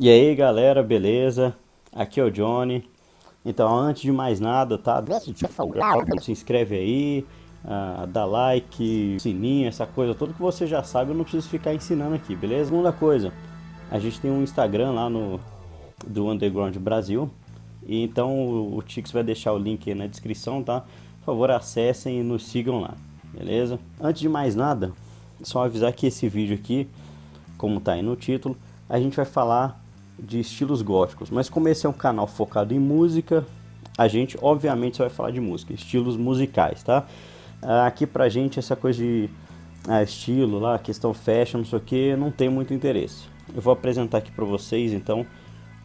E aí galera, beleza? Aqui é o Johnny. Então, antes de mais nada, tá? Se inscreve aí, dá like, sininho, essa coisa toda que você já sabe, eu não preciso ficar ensinando aqui, beleza? Segunda coisa, a gente tem um Instagram lá no do Underground Brasil. E então o Tix vai deixar o link aí na descrição, tá? Por favor, acessem e nos sigam lá, beleza? Antes de mais nada, só avisar que esse vídeo aqui, como tá aí no título, a gente vai falar de estilos góticos. Mas como esse é um canal focado em música, a gente obviamente só vai falar de música, estilos musicais, tá? Aqui pra gente essa coisa de estilo lá, questão fashion, não sei o que, não tem muito interesse. Eu vou apresentar aqui pra vocês então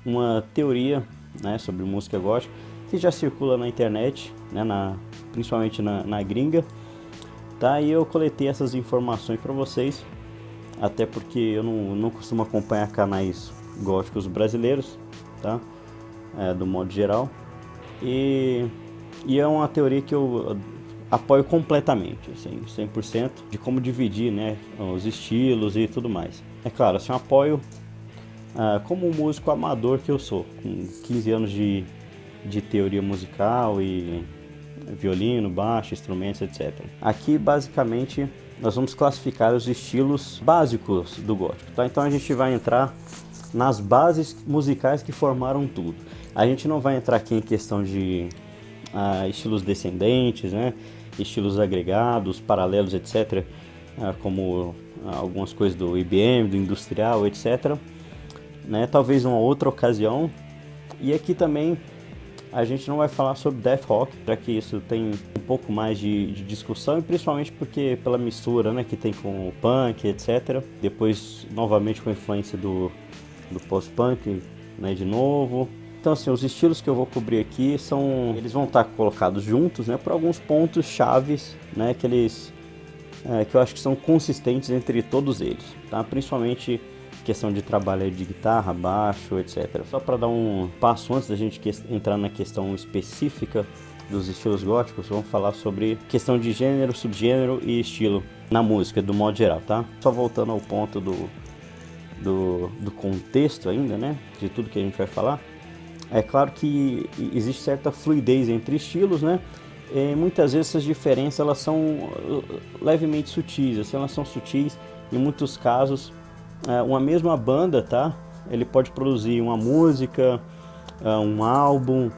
uma teoria, né, sobre música gótica que já circula na internet, né, principalmente na gringa, tá? E eu coletei essas informações para vocês, até porque eu não costumo acompanhar canais góticos brasileiros, tá? Do modo geral. E, e é uma teoria que eu apoio completamente, assim, 100%, de como dividir, né, os estilos e tudo mais. É claro, assim, eu apoio como um músico amador que eu sou, com 15 anos de teoria musical e violino, baixo, instrumentos, etc. Aqui, basicamente, nós vamos classificar os estilos básicos do gótico, tá? Então a gente vai entrar nas bases musicais que formaram tudo. A gente não vai entrar aqui em questão de estilos descendentes, né? Estilos agregados, paralelos, etc. Como algumas coisas do IBM, do industrial, etc. Né? Talvez uma outra ocasião. E aqui também a gente não vai falar sobre death rock, já que isso tem um pouco mais de discussão, e principalmente porque pela mistura, né, que tem com o punk, etc. Depois, novamente, com a influência do post-punk, né, de novo. Então, assim, os estilos que eu vou cobrir aqui eles vão estar colocados juntos, né, por alguns pontos chaves, né, que eu acho que são consistentes entre todos eles, tá? Principalmente questão de trabalho de guitarra, baixo, etc. Só para dar um passo antes da gente entrar na questão específica dos estilos góticos, vamos falar sobre questão de gênero, subgênero e estilo na música, do modo geral, tá? Só voltando ao ponto do contexto ainda, né? De tudo que a gente vai falar. É claro que existe certa fluidez entre estilos, né? E muitas vezes essas diferenças elas são levemente sutis, assim, elas são sutis em muitos casos. Uma mesma banda, tá? Ele pode produzir uma música, um álbum,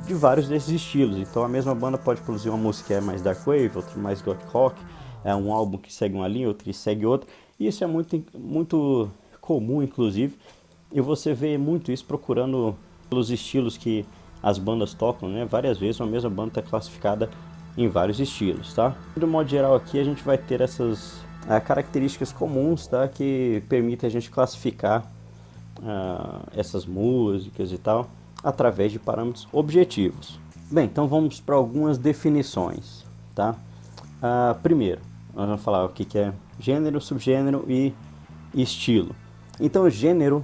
de vários desses estilos. Então a mesma banda pode produzir uma música que é mais dark wave, outra mais gothic rock, um álbum que segue uma linha, outro que segue outra. E isso é muito comum, inclusive. E você vê muito isso procurando pelos estilos que as bandas tocam, né? Várias vezes uma mesma banda está classificada em vários estilos, tá? De modo geral aqui a gente vai ter essas características comuns, tá, que permitem a gente classificar essas músicas e tal através de parâmetros objetivos. Bem, então vamos para algumas definições, tá? Primeiro, nós vamos falar o que é gênero, subgênero e estilo. Então, gênero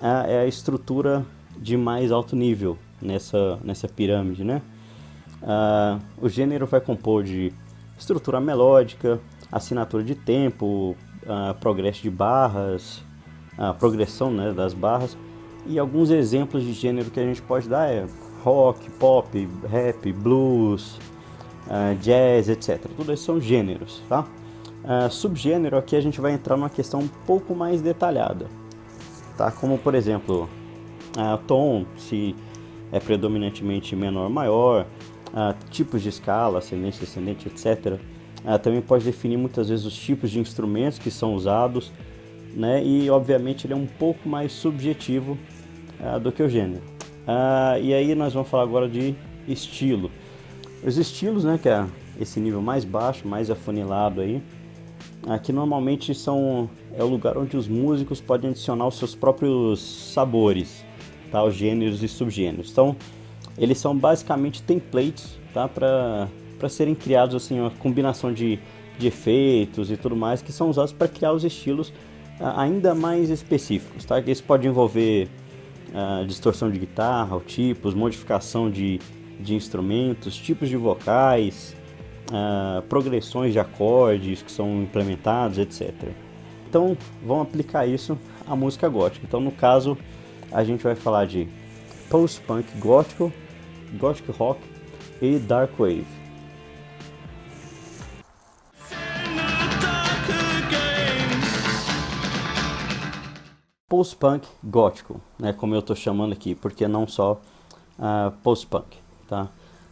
é a estrutura de mais alto nível nessa pirâmide, né? O gênero vai compor de estrutura melódica, assinatura de tempo, progresso de barras, progressão, né, das barras. E alguns exemplos de gênero que a gente pode dar é rock, pop, rap, blues, jazz, etc. Tudo isso são gêneros, tá? Subgênero aqui a gente vai entrar numa questão um pouco mais detalhada, tá? Como por exemplo, tom, se é predominantemente menor ou maior, tipos de escala, ascendente, descendente, etc. Também pode definir muitas vezes os tipos de instrumentos que são usados, né? E obviamente ele é um pouco mais subjetivo do que o gênero. E aí nós vamos falar agora de estilo. Os estilos, né, que é esse nível mais baixo, mais afunilado aí, que normalmente é o lugar onde os músicos podem adicionar os seus próprios sabores, tá? Os gêneros e subgêneros. Então, eles são basicamente templates, tá? Para serem criados, assim, uma combinação de efeitos e tudo mais que são usados para criar os estilos ainda mais específicos, tá? Isso pode envolver distorção de guitarra, tipos, modificação de instrumentos, tipos de vocais, progressões de acordes que são implementados, etc. Então vamos aplicar isso a música gótica. Então, no caso, a gente vai falar de post-punk gótico, gothic rock e dark wave. Post-punk gótico, né, como eu estou chamando aqui, porque não só post-punk, tá?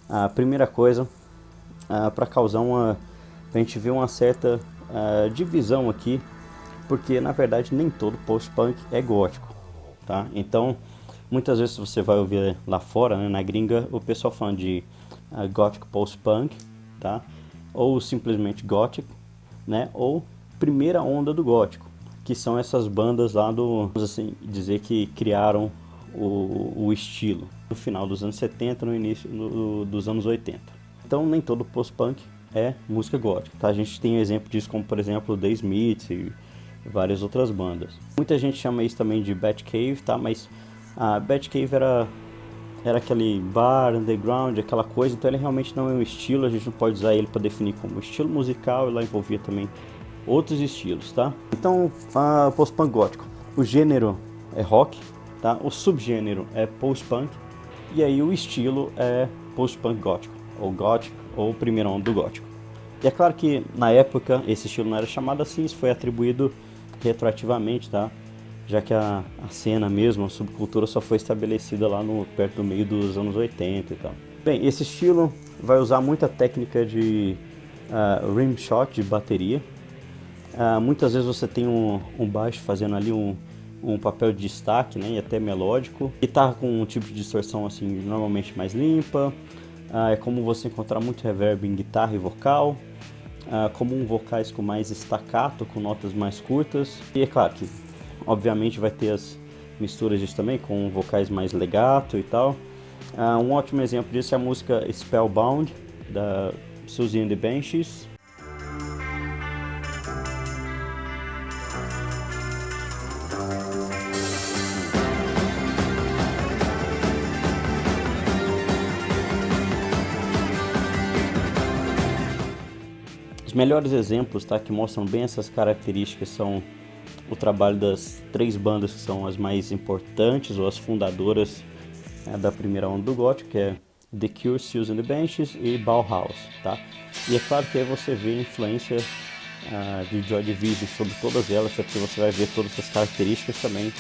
A primeira coisa, para causar pra gente ver uma certa divisão aqui, porque na verdade nem todo post-punk é gótico, tá? Então, muitas vezes você vai ouvir lá fora, né, na gringa, o pessoal falando de gothic post-punk, tá? Ou simplesmente gothic, né? Ou primeira onda do gótico, que são essas bandas lá vamos assim dizer, que criaram o estilo no final dos anos 70, no início dos anos 80. Então nem todo post-punk é música gótica, tá? A gente tem exemplo disso, como por exemplo The Smiths e várias outras bandas. Muita gente chama isso também de Batcave, tá? Mas a Batcave era aquele bar underground, aquela coisa, então ele realmente não é um estilo, a gente não pode usar ele para definir como estilo musical, e lá envolvia também outros estilos, tá? Então, post-punk gótico, o gênero é rock, tá? O subgênero é post-punk, e aí o estilo é post-punk gótico, ou primeira onda do gótico. E é claro que na época esse estilo não era chamado assim, isso foi atribuído retroativamente, tá? Já que a cena mesmo, a subcultura só foi estabelecida lá perto do meio dos anos 80 e tal. Bem, esse estilo vai usar muita técnica de rimshot, de bateria. Muitas vezes você tem um baixo fazendo ali um papel de destaque, né, e até melódico. Guitarra com um tipo de distorção assim, normalmente mais limpa. É comum você encontrar muito reverb em guitarra e vocal. Comum vocais com mais staccato, com notas mais curtas. E é claro que, obviamente, vai ter as misturas disso também, com vocais mais legato e tal. Um ótimo exemplo disso é a música Spellbound, da Siouxsie and the Banshees. Os melhores exemplos, tá, que mostram bem essas características são o trabalho das 3 bandas que são as mais importantes ou as fundadoras da primeira onda do gótico, que é The Cure, Siouxsie and the Banshees e Bauhaus, tá? E é claro que aí você vê a influência de Joy Division sobre todas elas, porque você vai ver todas essas características também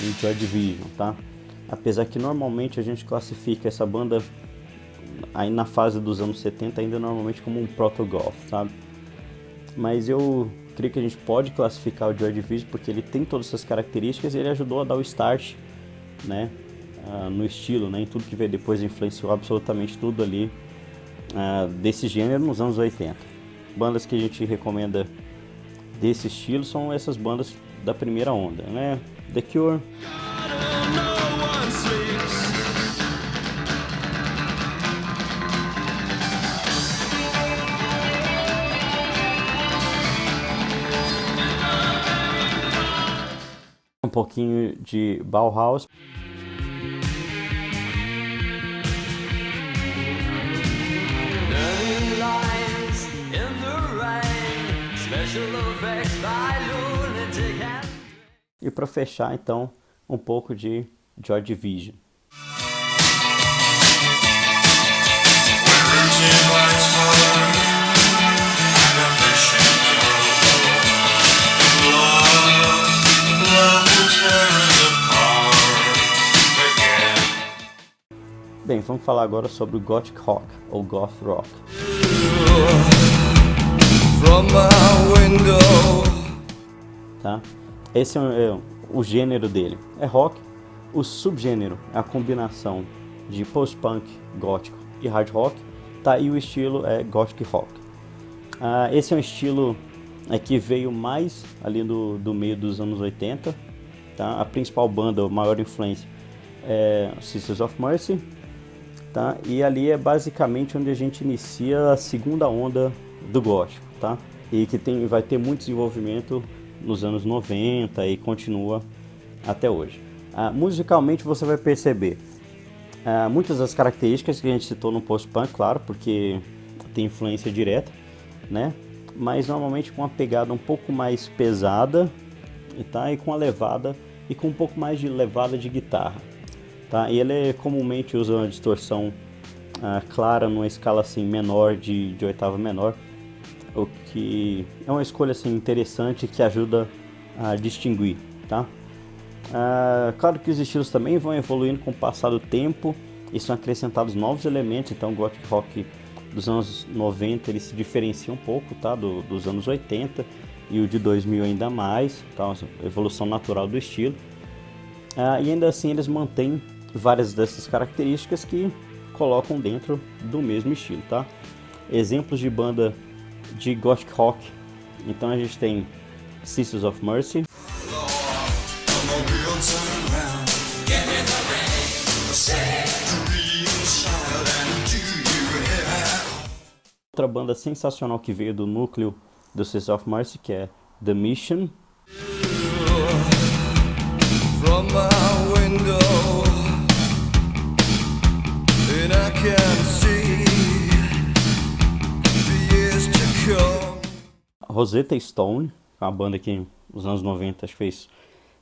em Joy Division, tá? Apesar que normalmente a gente classifica essa banda aí na fase dos anos 70 ainda normalmente como um proto-goth, sabe? Mas eu creio que a gente pode classificar o Joy Division porque ele tem todas essas características e ele ajudou a dar o start, né, no estilo, né, em tudo que veio depois, influenciou absolutamente tudo ali desse gênero nos anos 80. Bandas que a gente recomenda desse estilo são essas bandas da primeira onda, né? The Cure, um pouquinho de Bauhaus, e para fechar então um pouco de Joy Division. Bem, vamos falar agora sobre o Gothic Rock, ou Goth Rock. Tá? Esse é o gênero dele, é rock. O subgênero é a combinação de post-punk, gótico e hard rock, tá? E o estilo é Gothic Rock. Esse é um estilo que veio mais ali do meio dos anos 80, tá? A principal banda, a maior influência é Sisters of Mercy. Tá? E ali é basicamente onde a gente inicia a segunda onda do gótico, tá? E que vai ter muito desenvolvimento nos anos 90 e continua até hoje. Musicalmente você vai perceber muitas das características que a gente citou no post-punk, claro, porque tem influência direta, né? Mas normalmente com uma pegada um pouco mais pesada tá? E com a levada e com um pouco mais de levada de guitarra, tá? E ele comumente usa uma distorção clara numa escala assim menor de oitava menor, o que é uma escolha assim interessante que ajuda a distinguir, tá? Claro que os estilos também vão evoluindo com o passar do tempo e são acrescentados novos elementos. Então o Gothic Rock dos anos 90 ele se diferencia um pouco, tá? Dos anos 80, e o de 2000 ainda mais, tá? A evolução natural do estilo. E ainda assim eles mantêm várias dessas características que colocam dentro do mesmo estilo, tá? Exemplos de banda de Gothic Rock, então a gente tem Sisters of Mercy, outra banda sensacional que veio do núcleo do Sisters of Mercy, que é The Mission. From my window, and I can see the years to come. Rosetta Stone, uma banda que nos anos 90 acho que fez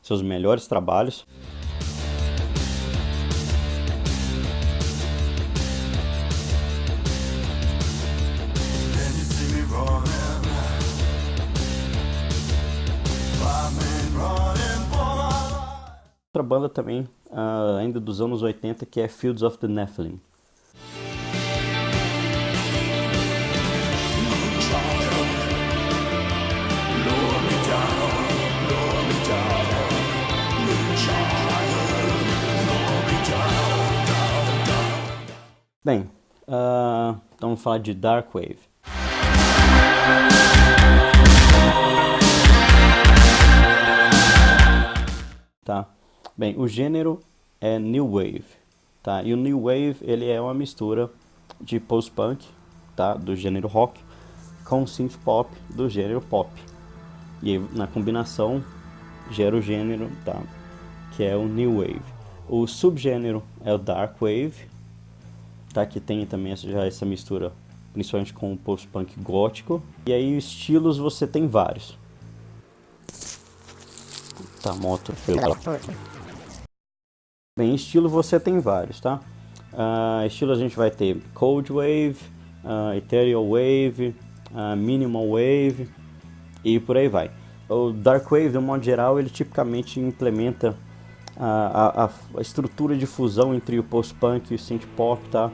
seus melhores trabalhos. Outra banda também, ainda dos anos 80, que é Fields of the Nephilim. Bem, então vamos falar de Dark Wave. Tá? Bem, o gênero é New Wave, tá? E o New Wave ele é uma mistura de post-punk, tá? Do gênero rock com synth pop do gênero pop. E aí, na combinação gera o gênero, tá? Que é o New Wave. O subgênero é o Dark Wave, tá? Que tem também já essa mistura, principalmente com o post-punk gótico. E aí estilos você tem vários. Tá, moto. Bem, estilo você tem vários, tá? Estilo a gente vai ter Cold Wave, Ethereal Wave, Minimal Wave e por aí vai. O Dark Wave, de um modo geral, ele tipicamente implementa a estrutura de fusão entre o post-punk e o synth pop, tá?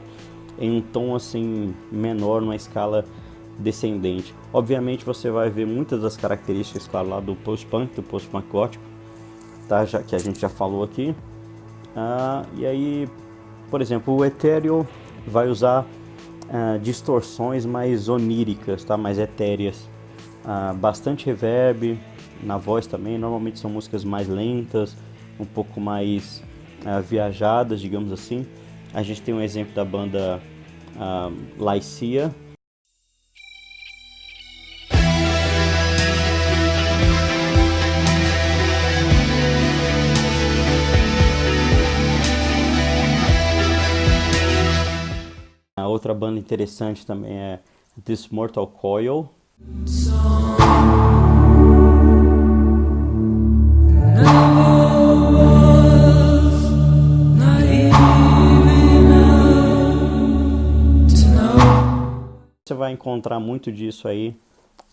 Em um tom assim menor, numa escala descendente. Obviamente você vai ver muitas das características, claro, lá do post-punk gótico, tá? Que a gente já falou aqui. E aí, por exemplo, o Ethereal vai usar distorções mais oníricas, tá? Mais etéreas, bastante reverb na voz também. Normalmente são músicas mais lentas, um pouco mais viajadas, digamos assim. A gente tem um exemplo da banda Lycia. A outra banda interessante também é This Mortal Coil. Você vai encontrar muito disso aí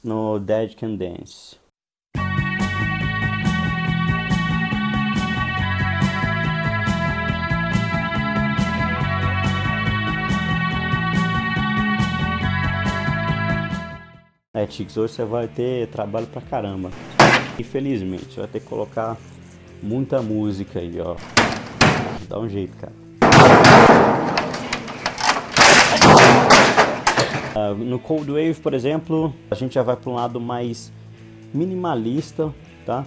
no Dead Can Dance. Tix, hoje você vai ter trabalho pra caramba. Infelizmente, você vai ter que colocar muita música aí, ó. Dá um jeito, cara. No Cold Wave, por exemplo, a gente já vai para um lado mais minimalista, tá?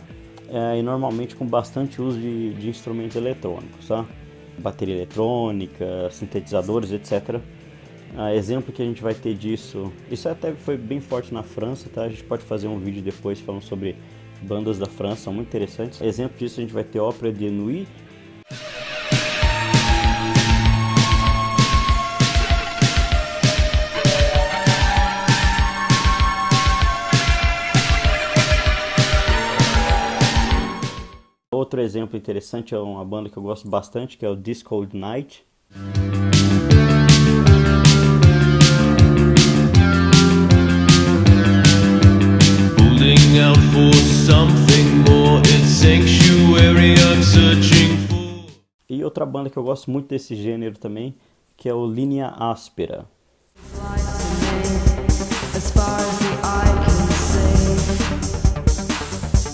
E normalmente com bastante uso de instrumentos eletrônicos, tá? Bateria eletrônica, sintetizadores, etc. Exemplo que a gente vai ter disso, isso até foi bem forte na França, tá? A gente pode fazer um vídeo depois falando sobre bandas da França, são muito interessantes. Exemplo disso a gente vai ter Opéra de Nuit. Outro exemplo interessante é uma banda que eu gosto bastante, que é o This Cold Night. Holding out for something more, it's sanctuary I'm searching for. E outra banda que eu gosto muito desse gênero também, que é o Linha Áspera. As far as the eye can see,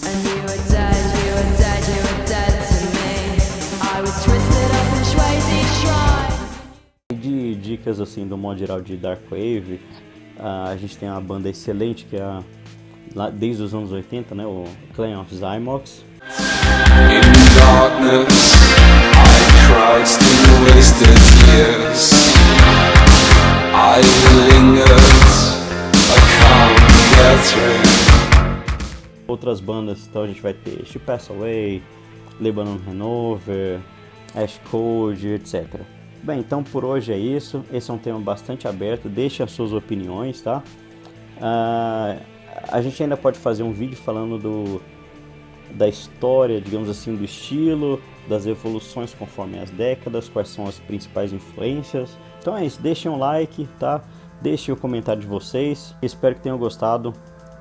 and you were dead, you were dead, you were dead to me. I was twisted up in Swayze shrines. De dicas assim, do modo geral de Dark Wave, a gente tem uma banda excelente que é lá desde os anos 80, né, o Clan of Xymox. In the darkness, I cried still wasted years. I lingered, I can't get through. Outras bandas, então a gente vai ter She Passed Away, Lebanon Hanover, Ash Code, etc. Bem, então por hoje é isso. Esse é um tema bastante aberto. Deixe as suas opiniões, tá? A gente ainda pode fazer um vídeo falando da história, digamos assim, do estilo, das evoluções conforme as décadas, quais são as principais influências. Então é isso, deixem um like, tá? Deixem o comentário de vocês. Espero que tenham gostado.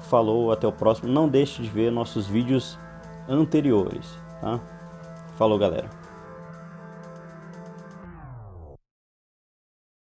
Falou, até o próximo. Não deixe de ver nossos vídeos anteriores, tá? Falou, galera.